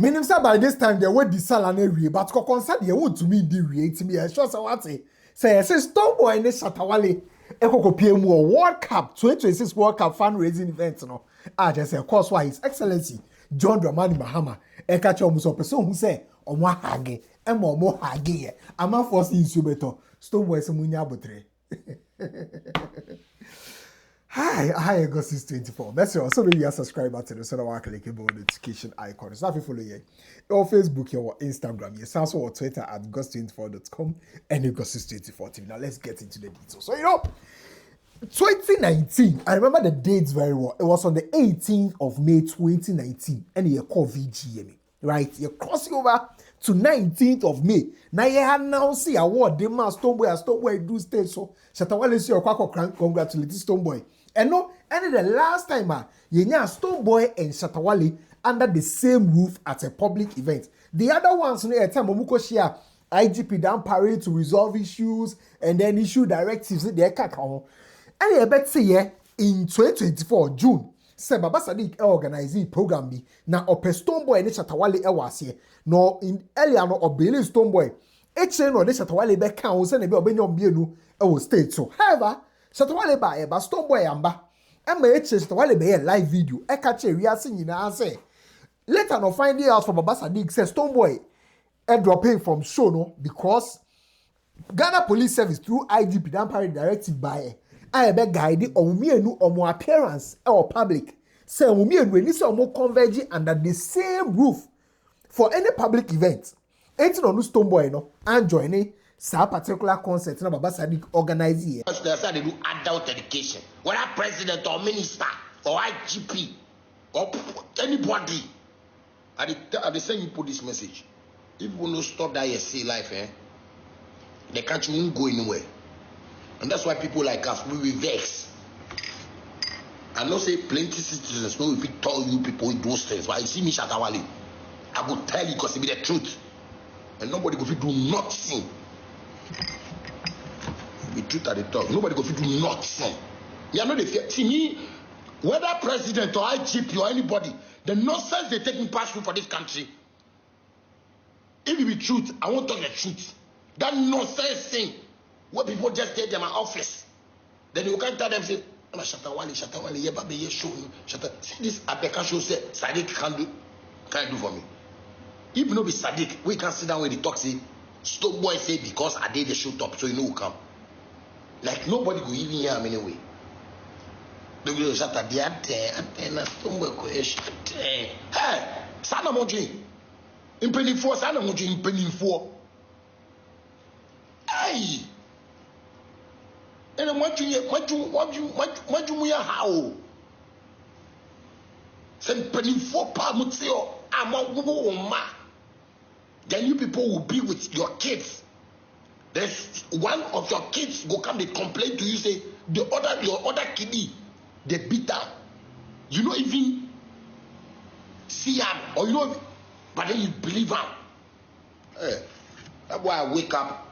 Meaning say by this time they would the salary we, but concern they would to me the rate me. I sure say what say Stonebwoy and Shatta Wale ekoko PM World Cup 2026 World Cup fundraising event no. I just say of course why His Excellency John Dramani Mahama e catch almost a person who say omo hage e mo hage ama force insubeto Stonebwoy se munya botre. Hi, Augustus 24. That's also maybe you subscribe to the channel and click the notification icon. So if you follow you on Facebook, your Instagram, your also on Twitter at August24.com and Augustus24 TV. Now let's get into the details. So 2019, I remember the dates very well. It was on the 18th of May 2019, and you call VGMA, right? You're crossing over to 19th of May. Now you have now see award the man Stonebwoy do stage so Shatta Wale see your congratulate Stonebwoy. And no, and the last time you know Stonebwoy and Shatta Wale under the same roof at a public event. The other ones near time Omuko share IGP down parade to resolve issues and then issue directives they kakao. And you bet say in 2024 June say Baba Sadiq organize program bi na ope Stonebwoy and Shatta Wale wase no in earlier no obele Stonebwoy eche no de Shatta Wale be kan o se na be obenyo bienu e state so however Shatta Wale ba Stonebwoy amba ema eche Shatta Wale be live video e ka che wiase nyina say later no find out from Baba Sadiq say Stonebwoy dropping from show no because Ghana Police Service through IGP dan parade directive by I be guide omumienu omo appearance or public say omumienu eni say omo converge under the same roof for any public event. Ain't no Stonebwoy no and joining sa particular concert na Baba Sadiq organize here. They say they do adult education. Whether president or minister or IGP or anybody, I say you put this message. If we don't stop that say life, the country won't go anywhere. And that's why people like us, we vex. I know say plenty citizens know if we tell you people those things, but I see me Shatta Wale, I will tell you because it be the truth. And nobody go fit do nothing. The truth at the top. Nobody go fit do nothing. You know the fear. See me, whether president or IGP or anybody, the nonsense they take me pass through for this country. If it be truth, I won't talk the truth. That nonsense thing where people just take them in office. Then you can't tell them say, Shatta Wale, yeah, baby, yeah, show me. See this Abeka show say Sadiq can't do for me. If no be Sadiq, we can sit down with the talk say Stonebwoy say because I did the show top, so you know who come. Like nobody go even hear him anyway. They go Shatta the antenna Stonebwoy question. Hey, sana moji. Impending for sana moji impending for. Hey. And what you muya how? Send penny for Pamutio, I'm a then you people will be with your kids. There's one of your kids go come, they complain to you, say your other kiddie, they beat her. You don't even see her, or you know, but then you believe her. Hey, that's why I wake up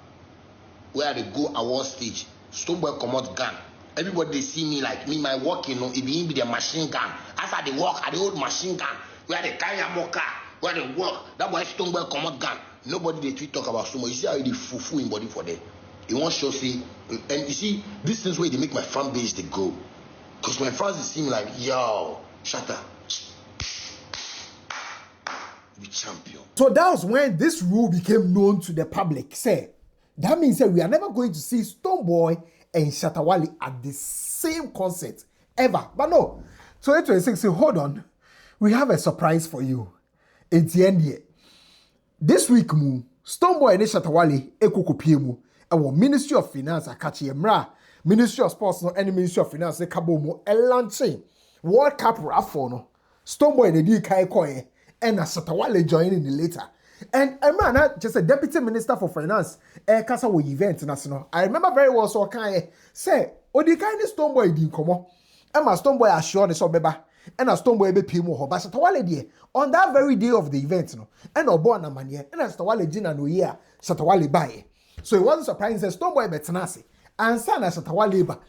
where they go award stage. Stonebwoy come out gun. Everybody they see me like me, my work, you know, it be the machine gun. As I they walk, I the old machine gun. Where they carry a mocha, where they walk. That's why Stonebwoy come out gun. Nobody they talk about Stonebwoy. You see how they fufu in body for them. He wants show see, and you see, this is where they make my fan base they go. Because my fans they see me like, yo, Shatta, we champion. So that was when this rule became known to the public. Say that means that we are never going to see Stonebwoy and Shatta Wale at the same concert ever. But no, 2026, so hold on. We have a surprise for you. It's the end here. This week, Stonebwoy and Shatta Wale ekoko our Ministry of Finance akachi emra, Ministry of Sports no any Ministry of Finance kabo mo launching World Cup raffle no. Stonebwoy the di kai koye and Shatta Wale joining the later. And Emma, just a deputy minister for finance, kasa wo event national. I remember very well so kan say odi kan Stonebwoy di nkomo. Emma Stonebwoy assure the so beba. And a Stonebwoy be pay more. But Shatta Wale die on that very day of the event no. And obo na manie. And Shatta Wale jina no year Shatta Wale buy. So it wasn't surprising that Stonebwoy betenase. And sana Shatta Wale ba.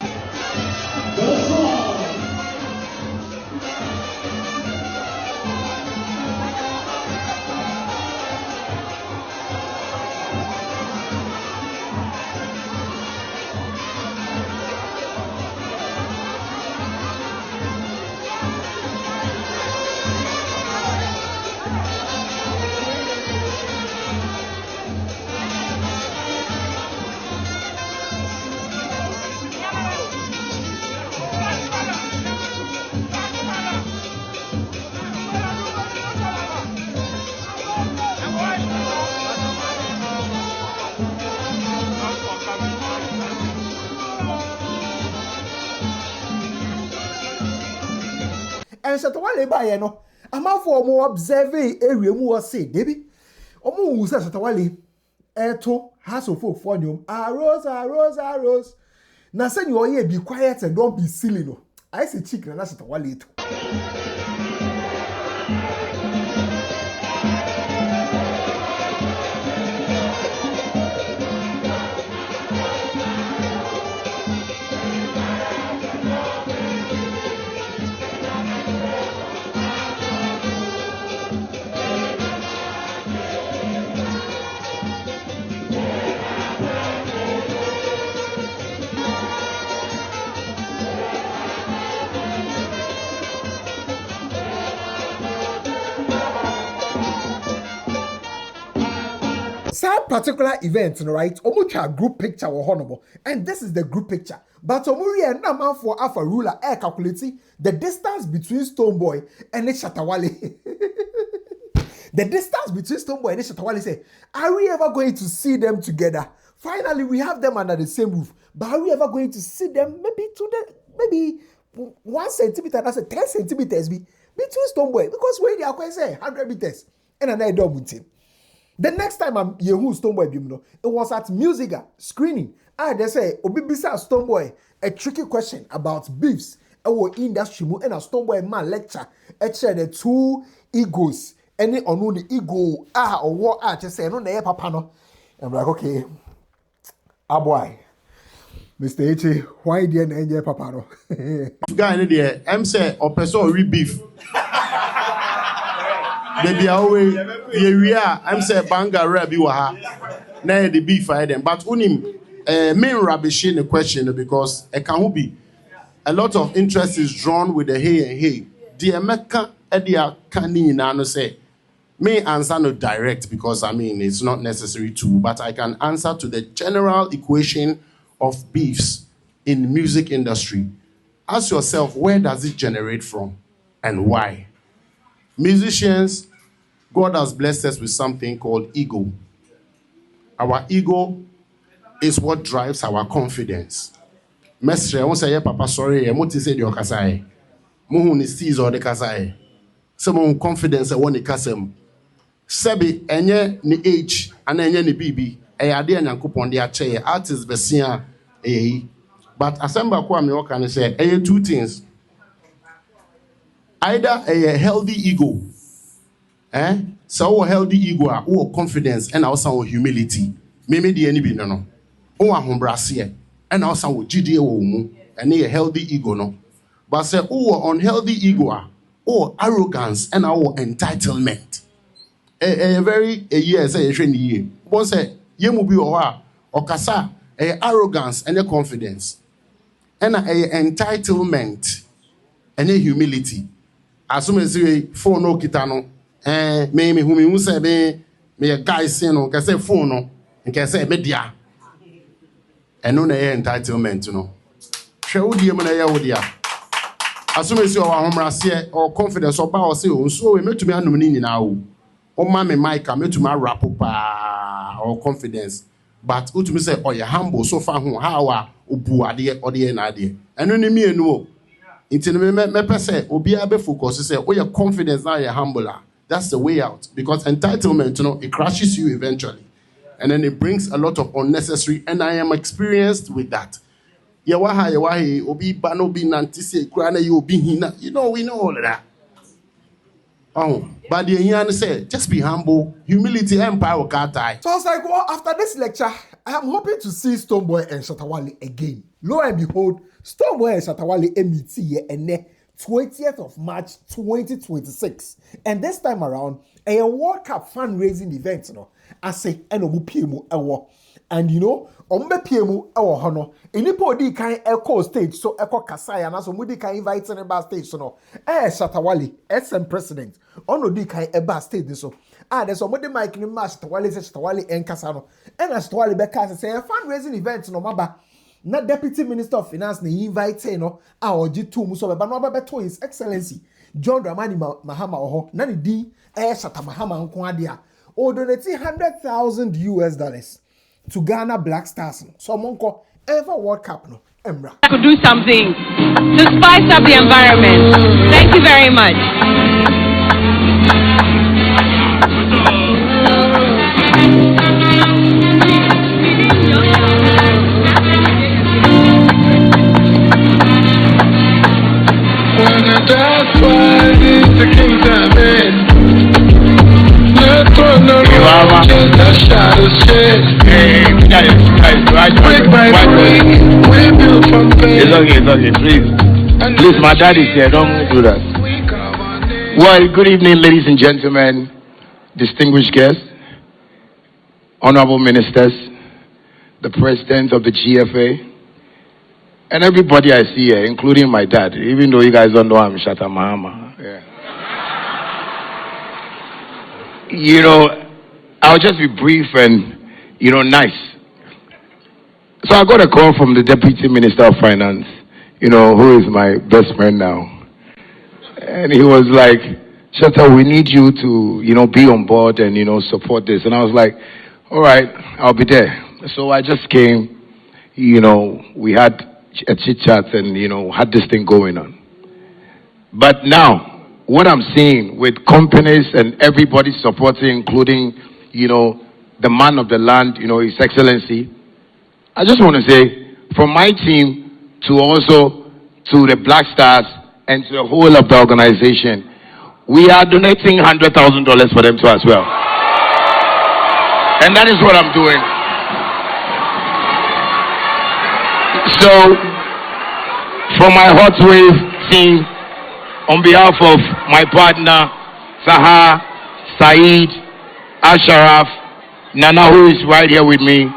and Shatta Wale by no. I'm out for more observing area more say, Debbie. Omo who says Shatta Wale eto has of folk for you. Arose. Now say you here be quiet and don't be silly no. I say chicken and Shatta Wale too. That particular event, right? Omucha group picture or honorable, and this is the group picture. But Omuri and Naman for Alpha ruler calculating the distance between Stonebwoy and the Shatta Wale. The distance between Stonebwoy and the Shatta Wale say, are we ever going to see them together? Finally, we have them under the same roof, but are we ever going to see them maybe 1 centimeter? That's 10 centimeters between Stonebwoy because where they are going to say 100 meters and another double team. The next time I'm Yehu Stonebwoy Bimno, it was at Musica screening. They say Obibisa Stonebwoy a tricky question about beefs. Our industry and a Stonebwoy man lecture. Share the two egos. Any on the ego or what just say no na papa no. I'm like okay, boy, Mr. H, why didn't you papa no? Guy there, I'm say or person re beef. Baby, always I'm say banga rabi waha. Na the beef I them, but unim main rubbish in the question because it can be a lot of interest is drawn with the hey and hey. The America edia kani na no say may answer no direct because I mean it's not necessary to, but I can answer to the general equation of beefs in music industry. Ask yourself, where does it generate from and why? Musicians, God has blessed us with something called ego. Our ego is what drives our confidence. Mestre, won't say, Papa, sorry, I'm not to say the Okasai. Muhun is sees or the Kasai. Some confidence, I want the Kasem. Sebi, enye ni age, and enye ni BB, a idea and coupon their chair, artist Bessia, but Assemble Kwame can say, two things. Either a healthy ego, so healthy ego or confidence and also humility. Maybe the enemy no. Or humbrasia and also GDO and a healthy ego no. But say unhealthy ego or arrogance and our entitlement. A very year say a training year. One say yemu bi or kasa a arrogance and a confidence and a entitlement and a humility. As soon as you phone no kitano, me who say me a guy say no, can say phone no, and can say media. And no entitlement, you know. Show the Yamana. As soon as you are home, or confidence or power, so we met to me and now. Oh, mammy, Mike, I met to my rap or confidence. But to me say, oh, you're humble so far, how are Ubu idea or the idea. And only me no. Into me say, Obi abe focus, say, oh, your confidence now you're humbler. That's the way out. Because entitlement, you know, it crushes you eventually. And then it brings a lot of unnecessary, and I am experienced with that. Yawahi, Obi Bano be Nantisi, Krana, you be hina. You know, we know all of that. Oh, but the Yan said, just be humble, humility, and power can't tie. So I was like, well, after this lecture, I am hoping to see Stonebwoy and Shatta Wale again. Lo and behold, Stonebwoy and Shatta Wale meet and 20th of March 2026. And this time around, a World Cup fundraising event, you know, I say, and obu PMU ewo. And you know, ombe PMU ewo hono. Inipo di kan echo stage, so echo kasaya, and so mudi kan invite in eba stage, so no. Shatta Wale, SM president, ono di kan eba stage, so. There's somebody mic in the Shatta Wale, Shatta Wale, and Kasano. And Shatta Wale beka say, a fundraising event, no maba. Na Deputy Minister of Finance ni invite no or G2 muso be no beto His Excellency John Dramani Mahama oho na ni din Shatta Mahama nko ade a o donate $100,000 to Ghana Black Stars. So monko ever World Cup no Emra. I could do something to spice up the environment. Thank you very much. It's okay, please, my dad is here, don't do that. Well, good evening, ladies and gentlemen, distinguished guests, honorable ministers, the president of the GFA, and everybody I see here, including my dad, even though you guys don't know I'm Shatta Mahama. Yeah. You know, I'll just be brief and, nice. So I got a call from the Deputy Minister of Finance, who is my best friend now. And he was like, Shatta, we need you to, be on board and, support this. And I was like, all right, I'll be there. So I just came, we had a chit-chat and, had this thing going on. But now, what I'm seeing with companies and everybody supporting, including, the man of the land, His Excellency, I just want to say, from my team to the Black Stars and to the whole of the organization, we are donating $100,000 for them too as well. And that is what I'm doing. So, from my Hot Wave team, on behalf of my partner, Saha, Saeed, Asharaf, Nana, who is right here with me,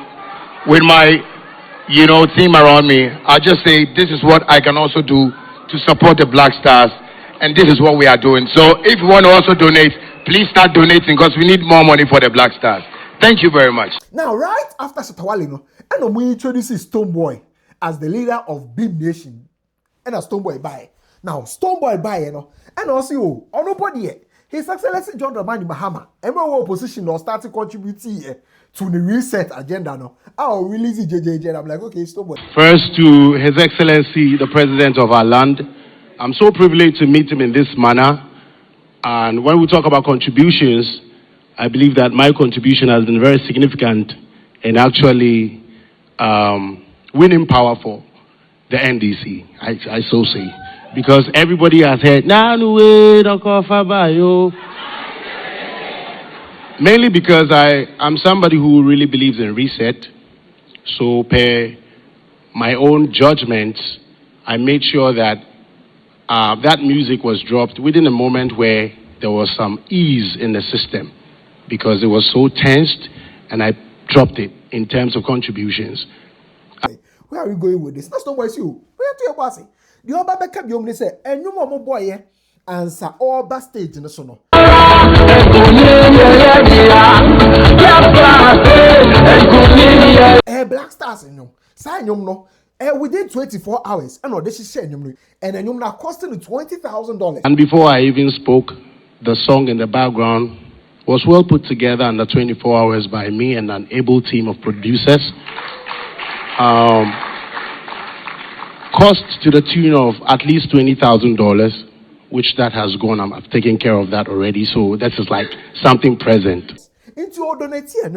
with my, team around me, I'll just say this is what I can also do to support the Black Stars, and this is what we are doing. So if you want to also donate, please start donating because we need more money for the Black Stars. Thank you very much. Now, right after Shatta Wale, and we introduce Stonebwoy as the leader of Beam Nation, and a Stonebwoy Baye. Now, Stonebwoy Baye, and also, nobody, His Excellency John Dramani Mahama, every opposition or starting contributing to the reset agenda. No, I'll release it, JJ. I'm like, okay, Stonebwoy. First, to His Excellency, the President of our land, I'm so privileged to meet him in this manner. And when we talk about contributions, I believe that my contribution has been very significant in actually winning power for the NDC, I so say. Because everybody has heard, mainly because I'm somebody who really believes in reset. So per my own judgment, I made sure that that music was dropped within a moment where there was some ease in the system. Because it was so tensed, and I dropped it in terms of contributions. Where are we going with this? That's not what you. Where to your bossy? The Oba Beckham Yomni say, and no more boy, answer all backstage in the sono. Black Stars, sign no. Within 24 hours, and this is saying, and then you're not costing $20,000. And before I even spoke, the song in the background was well put together under 24 hours by me and an able team of producers. Cost to the tune of at least $20,000, which that has gone. I've taken care of that already. So this is like something present. Into your donation,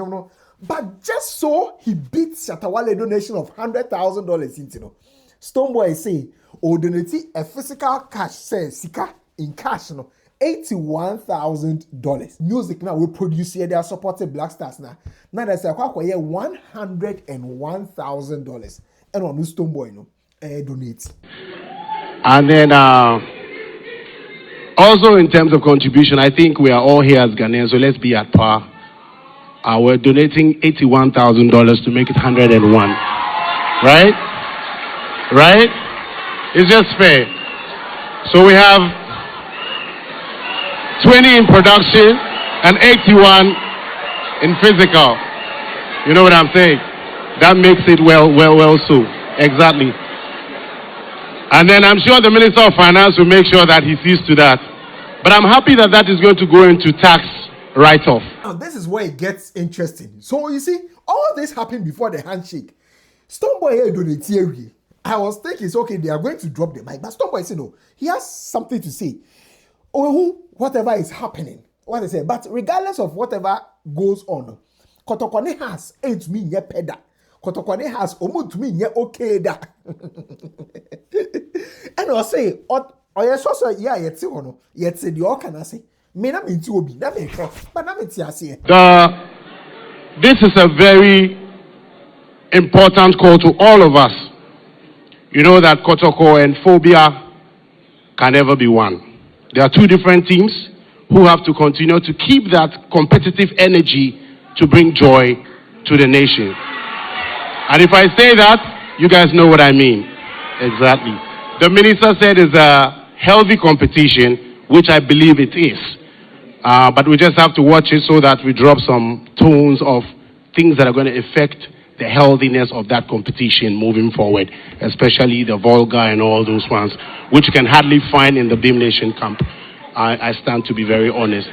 but just so he beats Shatta Wale donation of $100,000 into Stonebwoy say, or donate a physical cash says sika in cash $81,000. Music now we produce here, they are supporting Black Stars now. Now there's a $101,000 and on Stonebwoy donate. And then also in terms of contribution, I think we are all here as Ghanaians, so let's be at par. We're donating $81,000 to make it 101. Right? Right? It's just fair. So we have 20 in production and 81 in physical. You know what I'm saying? That makes it well so. Exactly. And then I'm sure the Minister of Finance will make sure that he sees to that. But I'm happy that that is going to go into tax write-off. Now this is where it gets interesting. So you see, all this happened before the handshake. Stonebwoy here donate here. I was thinking, it's okay, they are going to drop the mic. But Stonebwoy said, no, he has something to say. Oh, whatever is happening, what I say, but regardless of whatever goes on, Kotokwane has 8 me nye peda. Kotokwane has omu me nye okay da. And I say, oh yes, so yeah, yet see ono, yet say the all can I say, me na me obi, na me but na me say. This is a very important call to all of us. You know that Kotoko and phobia can never be one. There are 2 different teams who have to continue to keep that competitive energy to bring joy to the nation. And if I say that, you guys know what I mean. Exactly. The minister said it's a healthy competition, which I believe it is. But we just have to watch it so that we drop some tones of things that are going to affect the healthiness of that competition moving forward, especially the vulgar and all those ones, which you can hardly find in the Beam Nation camp. I stand to be very honest.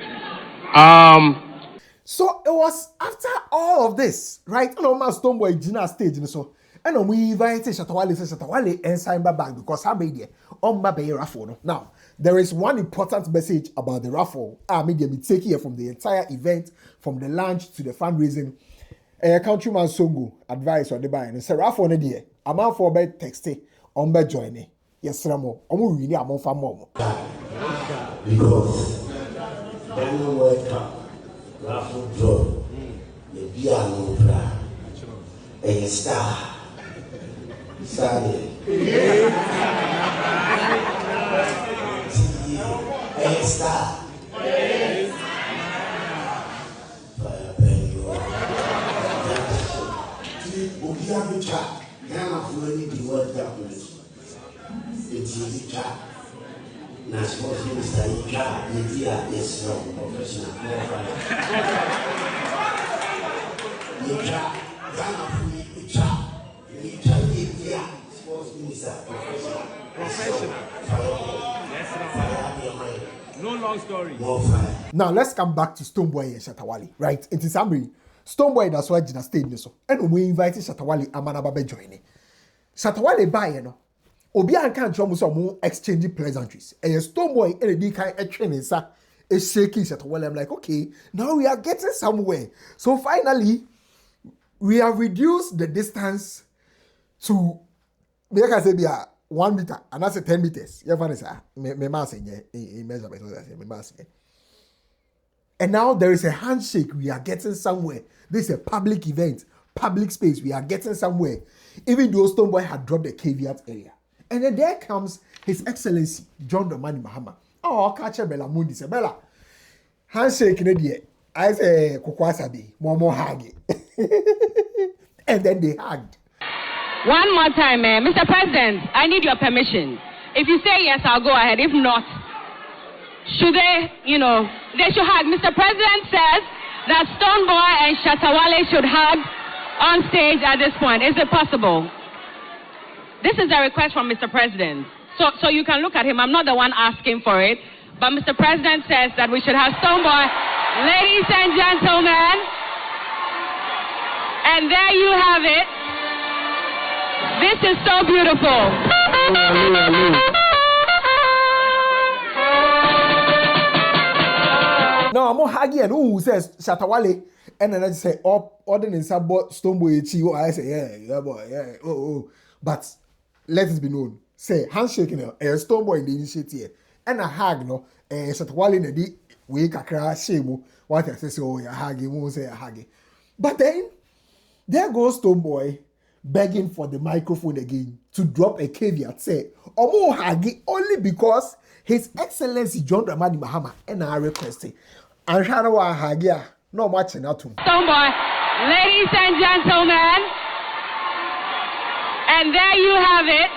So it was after all of this, right? And my Stonebwoy Gina stage and so, and we invited Shatta Wale and sign back because I made it on my bay raffle. Now, there is one important message about the raffle. I made me take here from the entire event, from the lunch to the fundraising. Countryman Songo advice on the buy and say raffle on the I'm out for bed texting on bed joining. Yes, Ramo. I'm really a for mom. Because every World Cup, raffle draw, the piano bra, a star, a star. Ghana for any the World Cup. It's easy chat. Na sports minister Ika media yes no professional. Ika Ghana for Ika media sports minister professional. No long story. Now let's come back to Stonebwoy and Shatta Wale, right? It is Amri. Stonebwoy that's why Gina stayed so. And we invited Shatta Wale Amana Babe joining. Shatta Wale buy no. Obi an kan try mo exchange pleasantries. And Stonebwoy and the kind of training sa is shaking Shatta Wale. I'm like, okay, now we are getting somewhere. So finally, we have reduced the distance to make us say 1 meter and that's 10 meters. You find it, me mass in measurement, me mass. And now there is a handshake. We are getting somewhere. This is a public event, public space. We are getting somewhere. Even though Stonebwoy had dropped the caveat area. And then there comes His Excellency John Dramani Mahama. Oh, catch a Bella Mundi. Say, Bella, handshake in the I say, Kokwasabi, more hug. And then they hugged. One more time, Mr. President, I need your permission. If you say yes, I'll go ahead. If not, should they, they should hug. Mr. President says that Stonebwoy and Shatta Wale should hug on stage at this point. Is it possible? This is a request from Mr. President. So you can look at him. I'm not the one asking for it. But Mr. President says that we should have Stonebwoy. Ladies and gentlemen, and there you have it. This is so beautiful. No, I'm not hugging and who says Shatta Wale and then I say ordering in some Stonebwoy. I say, yeah, boy, yeah, oh. But let it be known. Say handshaking a Stonebwoy in the initiative and a hug no Shatta Wale in the way kakra shame what I say, oh, yeah, hugging, won't say a hugging. But then there goes Stonebwoy begging for the microphone again to drop a caveat. Say, Omo hagi only because His Excellency John Dramani Mahama and I requested. And Shanawa Hagia, no much in Atum. Stonebwoy, ladies and gentlemen, and there you have it.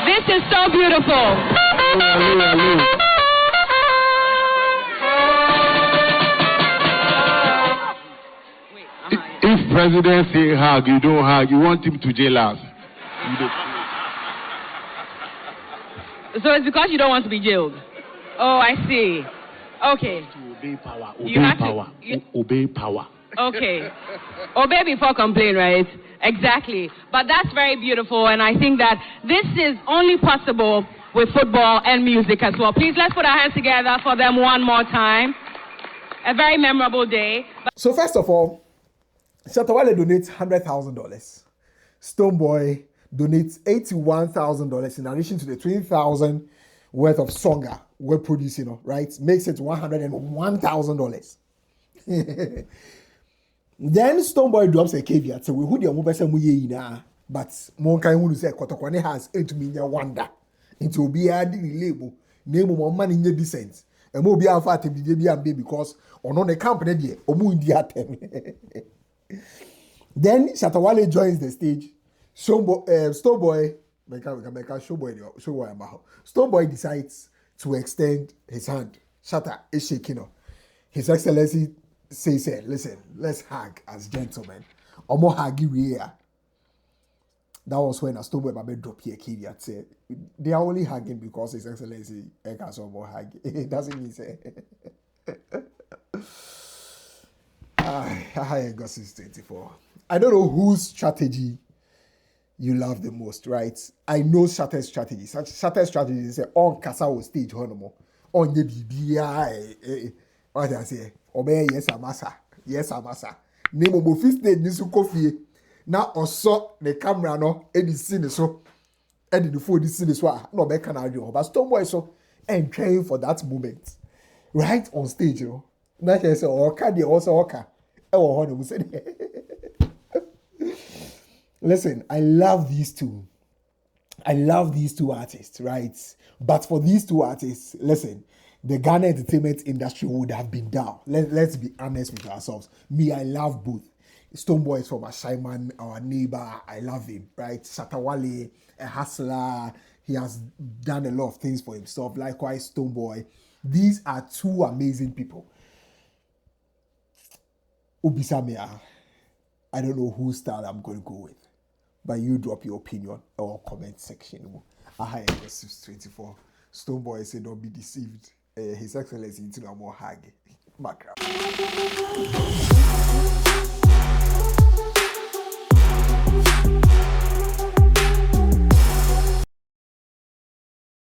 This is so beautiful. If President say hug, you don't hug, you want him to jail us. So it's because you don't want to be jailed. Oh, I see. Okay. To obey power. You Obey have to- power. Obey power. Okay. Obey before complain, right? Exactly. But that's very beautiful, and I think that this is only possible with football and music as well. Please, let's put our hands together for them one more time. A very memorable day. So first of all, Shatta Wale donates $100,000. Stonebwoy donates $81,000 in addition to the $20,000 worth of songa we're producing, right? Makes it $101,000. Then Stonebwoy drops a caveat. So we who the mobile say na, but mon kan who say kotokwane has 8 million wonder. Into be adding label name more money in the decent. And more be alpha to be because on the company there, omu in the Then Shatta Wale joins the stage. Stonebwoy, Stonebwoy decides to extend his hand. Shatta is shaking. His Excellency says, listen, let's hug as gentlemen. Omo huggy here. That was when a Stonebwoy Babe drop here caveat said they are only hugging because His Excellency Eka Somo hug. It doesn't mean say. I got since 24. I don't know whose strategy you love the most, right? I know Shatta's strategy. Shatta's strategy is on Kasa stage honomo. On the BBI. What I say? Obey yes amasa. Yes amasa. Name of office stage nisu kofi. Now also the camera no edi scene so edi the phone scene so no be can audio. But Stonebwoy so and trying for that moment. Right on stage, you know. Now he say oka dey also oka. Listen, I love these two. I love these two artists, right? But for these two artists, listen, the Ghana entertainment industry would have been down. Let's be honest with ourselves. Me, I love both. Stonebwoy is from Ashaiman, our neighbor. I love him, right? Shatta Wale, a hustler. He has done a lot of things for himself. Likewise, Stonebwoy. These are two amazing people. Ubisamia, I don't know whose style I'm going to go with, but you drop your opinion or comment section. I 24. Stonebwoy said, don't be deceived. His Excellency into a more hag. Magraheb.